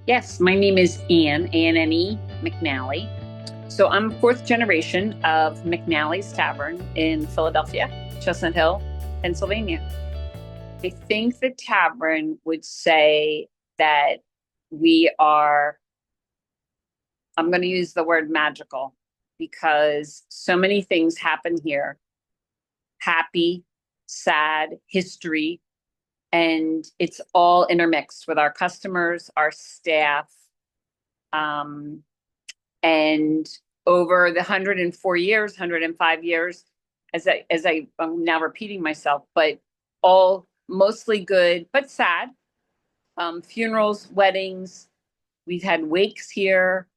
Yes, my name is Anne, Anne McNally. So I'm fourth generation of McNally's Tavern in Philadelphia, Chestnut Hill, Pennsylvania. I think the Tavern would say that we are, I'm going to use the word magical because so many things happen here, happy, sad, history, and it's all intermixed with our customers, our staff, um, and over the 104 years, 105 years, I'm now repeating myself, but all mostly good, but sad. Funerals, weddings. We've had wakes here.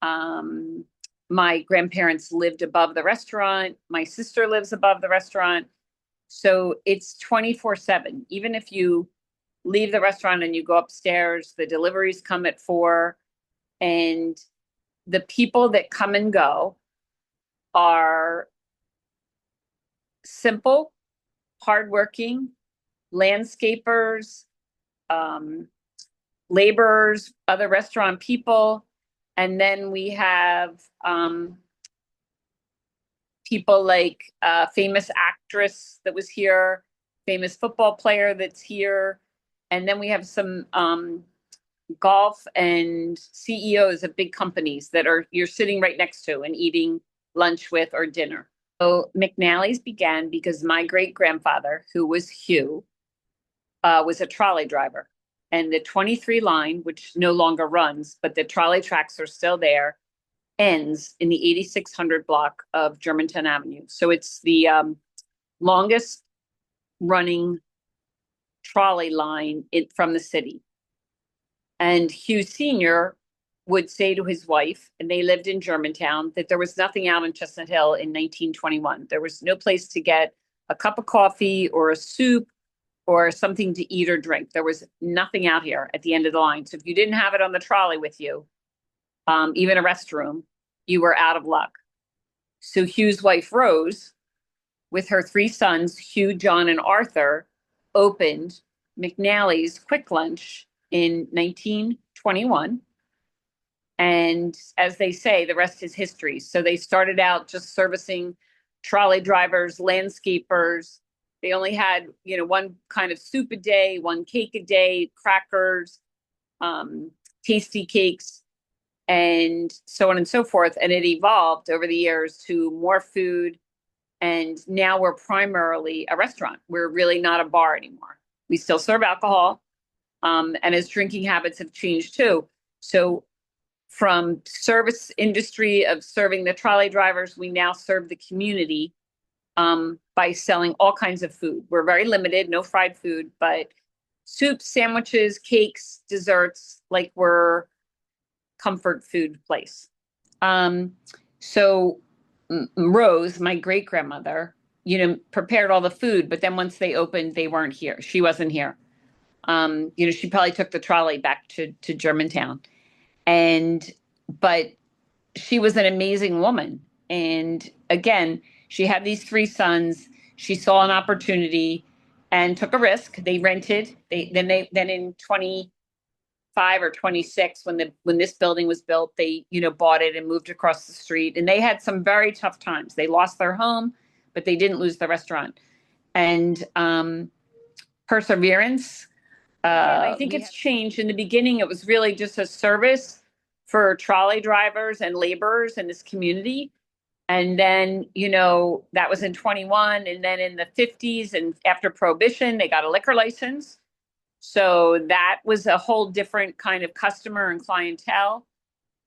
Um, my grandparents lived above the restaurant. My sister lives above the restaurant. So it's 24/7. Even if you leave the restaurant and you go upstairs, the deliveries come at 4. And the people that come and go are simple, hardworking landscapers, um, laborers, other restaurant people. And then we have people like a famous actress that was here, famous football player that's here. And then we have some golf and CEOs of big companies that are you're sitting right next to and eating lunch with or dinner. So McNally's began because my great grandfather, who was Hugh, was a trolley driver. And the 23 line, which no longer runs, but the trolley tracks are still there, ends in the 8600 block of Germantown Avenue. So it's the longest running trolley line from the city. And Hugh Sr. would say to his wife, and they lived in Germantown, that there was nothing out in Chestnut Hill in 1921. There was no place to get a cup of coffee or a soup or something to eat or drink. There was nothing out here at the end of the line. So if you didn't have it on the trolley with you, even a restroom, you were out of luck. So Hugh's wife, Rose, with her 3 sons, Hugh, John, and Arthur, opened McNally's Quick Lunch in 1921. And as they say, the rest is history. So they started out just servicing trolley drivers, landscapers. They only had, one kind of soup a day, one cake a day, crackers, tasty cakes, and so on and so forth. And it evolved over the years to more food. And now we're primarily a restaurant. We're really not a bar anymore. We still serve alcohol. And as drinking habits have changed too. So from service industry of serving the trolley drivers, we now serve the community by selling all kinds of food. We're very limited, no fried food, but soups, sandwiches, cakes, desserts, like we're comfort food place. So Rose, my great grandmother, prepared all the food, but then once they opened, they weren't here. She wasn't here. She probably took the trolley back to Germantown. But she was an amazing woman. And again, she had these 3 sons. She saw an opportunity and took a risk. They rented. Then in 25 or 26, when this building was built, they bought it and moved across the street. And they had some very tough times. They lost their home, but they didn't lose the restaurant. And perseverance. I think it's changed. In the beginning, it was really just a service for trolley drivers and laborers in this community. And then, that was in 21. And then in the 50s and after Prohibition, they got a liquor license. So that was a whole different kind of customer and clientele.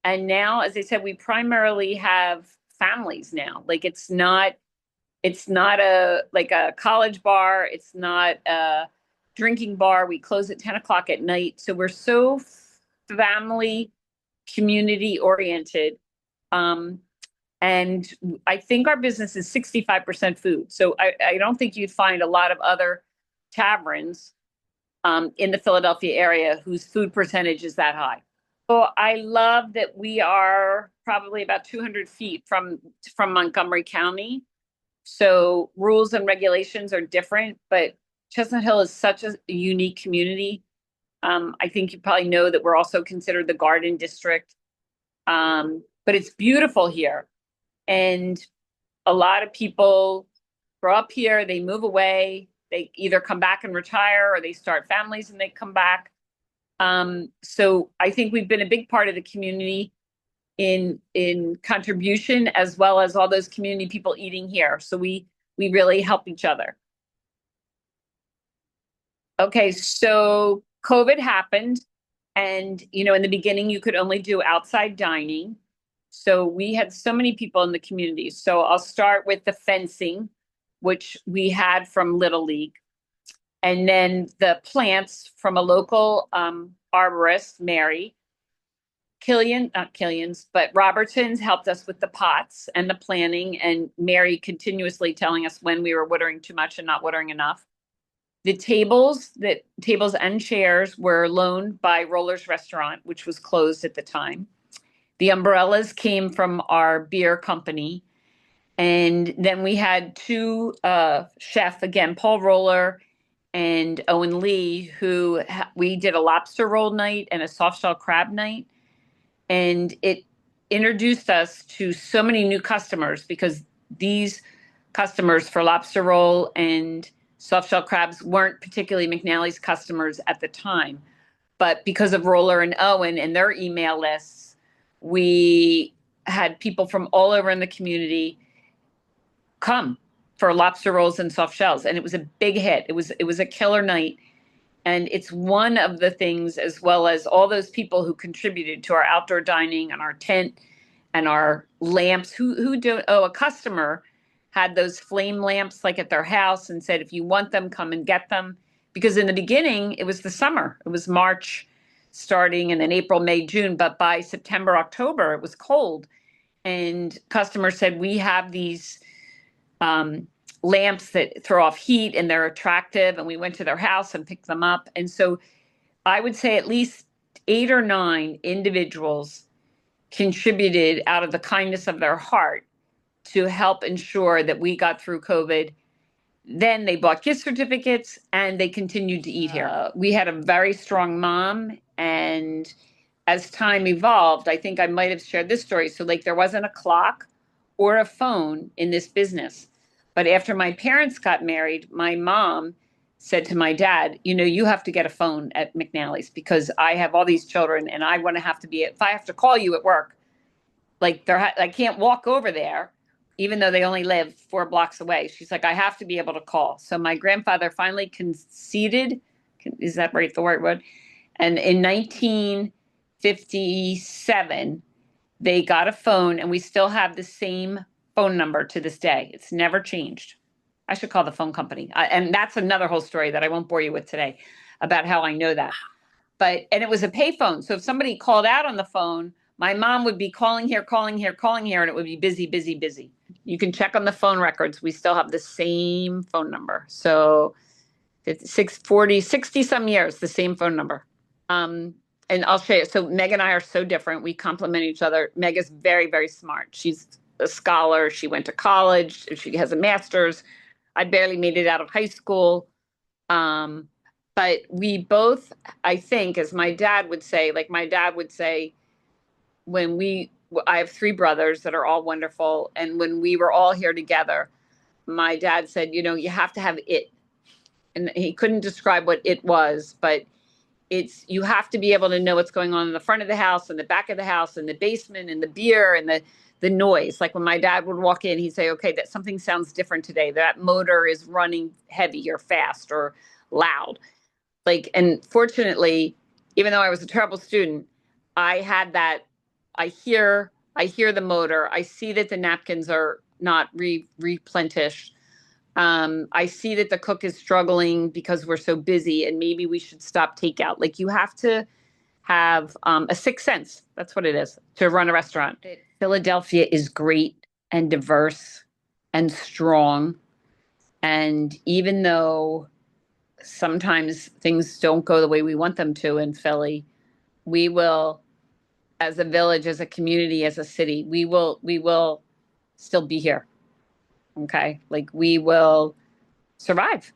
And now, as I said, we primarily have families now. Like it's not a college bar. It's not a drinking bar. We close at 10 o'clock at night. So we're so family, community oriented. And I think our business is 65% food. So I don't think you'd find a lot of other taverns in the Philadelphia area whose food percentage is that high. So I love that we are probably about 200 feet from Montgomery County. So rules and regulations are different, but Chestnut Hill is such a unique community. I think you probably know that we're also considered the Garden District. But it's beautiful here. And a lot of people grow up here, they move away, they either come back and retire or they start families and they come back. So I think we've been a big part of the community in contribution, as well as all those community people eating here. So we really help each other. Okay, so COVID happened, and in the beginning you could only do outside dining. So we had so many people in the community. So I'll start with the fencing, which we had from Little League, and then the plants from a local arborist, Mary. Not Killian's, but Robertson's helped us with the pots and the planting, and Mary continuously telling us when we were watering too much and not watering enough. The tables and chairs were loaned by Roller's Restaurant, which was closed at the time. The umbrellas came from our beer company. And then we had two chefs, again, Paul Roller and Owen Lee, who we did a lobster roll night and a soft shell crab night. And it introduced us to so many new customers, because these customers for lobster roll and soft shell crabs weren't particularly McNally's customers at the time. But because of Roller and Owen and their email lists, we had people from all over in the community come for lobster rolls and soft shells. And it was a big hit. It was a killer night. And it's one of the things, as well as all those people who contributed to our outdoor dining and our tent and our lamps. A customer had those flame lamps like at their house and said, if you want them, come and get them. Because in the beginning, it was the summer. It was March starting, and then April, May, June. But by September, October, it was cold. And customers said, we have these lamps that throw off heat and they're attractive. And we went to their house and picked them up. And so I would say at least 8 or 9 individuals contributed out of the kindness of their heart to help ensure that we got through COVID. Then they bought gift certificates and they continued to eat here. We had a very strong mom. And as time evolved, I think I might have shared this story. So there wasn't a clock or a phone in this business. But after my parents got married, my mom said to my dad, you have to get a phone at McNally's, because I have all these children and I want to have to be, if I have to call you at work, I can't walk over there, even though they only live 4 blocks away. She's like, I have to be able to call. So my grandfather finally conceded, is that right, the right word? And in 1957, they got a phone, and we still have the same phone number to this day. It's never changed. I should call the phone company. And that's another whole story that I won't bore you with today about how I know that. And it was a payphone. So if somebody called out on the phone, my mom would be calling here, and it would be busy, busy, busy. You can check on the phone records. We still have the same phone number. So 60 some years, the same phone number. And I'll show you. So Meg and I are so different. We complement each other. Meg is very, very smart. She's a scholar. She went to college. She has a master's. I barely made it out of high school. But we both, I think, as my dad would say, I have 3 brothers that are all wonderful. And when we were all here together, my dad said, you have to have it. And he couldn't describe what it was, but you have to be able to know what's going on in the front of the house and the back of the house and the basement and the beer and the noise. Like when my dad would walk in, he'd say, okay, that something sounds different today. That motor is running heavy or fast or loud. And fortunately, even though I was a terrible student, I had that. I hear the motor. I see that the napkins are not replenished. I see that the cook is struggling because we're so busy, and maybe we should stop takeout. You have to have a sixth sense. That's what it is to run a restaurant. Philadelphia is great and diverse and strong. And even though sometimes things don't go the way we want them to in Philly, we will, as a village, as a community, as a city, we will still be here. Okay. We will survive.